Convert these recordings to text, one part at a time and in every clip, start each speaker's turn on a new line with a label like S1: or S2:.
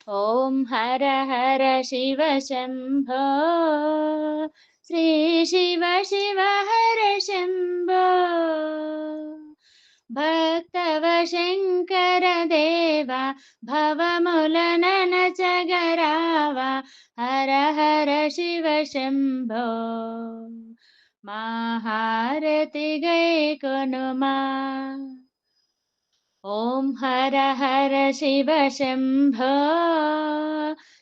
S1: ॐ हर हर शिव शम्भो श्री शिव शिव हर शम्भो भक्तवशङ्कर देवा भवमुलननचगरावा हर हर शिव शम्भो महारति गैकोनुमा ॐ हर हर शिव शम्भो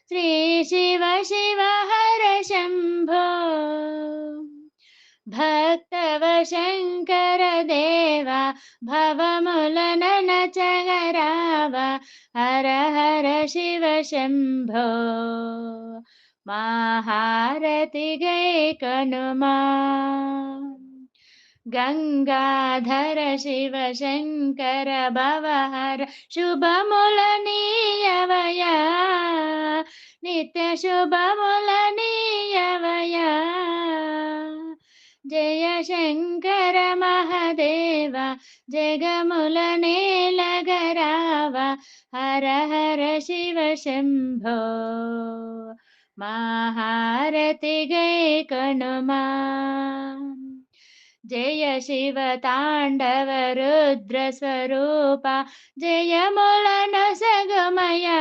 S1: श्री शिव शिव हर शम्भो भक्तवशङ्कर देवा भवमुलननचगरावा हर हर शिव शम्भो महारति गैकोनुमा गंगाधर शिव शंकर भवहर शुभमुलनीयवया नित्य शुभमुलनीयवया जय शंकर महादेव जगमुलनेलगरावा हर हर शिव शंभो महारति गैकोनुमा जय शिव तांडव रुद्र स्वरूपा जय मुलन सगमया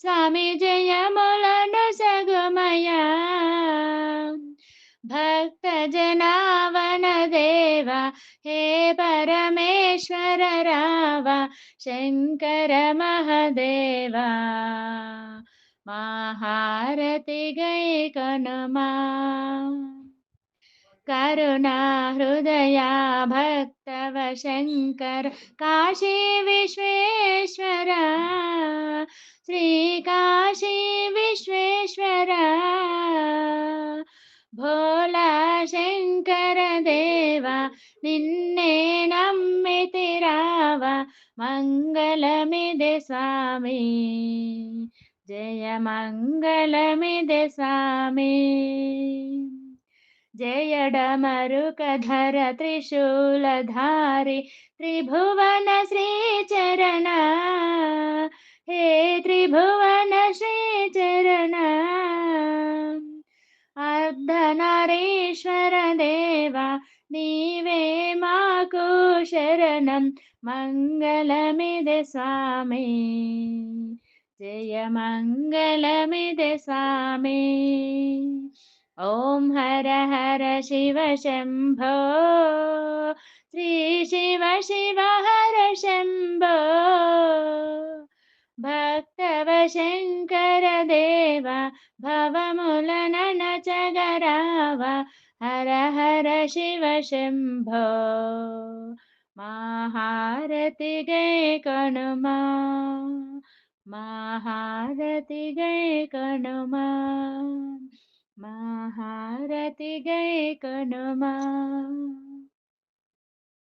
S1: स्वामी जय मुलन सगमया भक्त जनावन देवा हे परमेश्वर रावा शंकर महादेवा महारति गैकोनुमा करुणा हृदया भक्तवशङ्कर काशी विश्वेश्वर श्री काशी विश्वेश्वर भोला शंकर देवा निन्ने नम्मितिरावा मंगलमिदे स्वामी जय मंगलमिदे स्वामी जय डमरुकधर त्रिशूलधारी त्रिभुवन श्रीचरण हे त्रिभुवन श्रीचरण अर्धनारीश्वर देवा नीवे माको शरणं मंगलमिदे स्वामी जय मंगलमिदे स्वामी ॐ हर हर शिव शम्भो श्री शिव शिव हर शम्भो भक्तवशङ्कर देवा भवमुलननचगरावा हर हर शिव शम्भो महारति गैकोनुमा महारति गैकोनुमा महारति गैकोनुमा।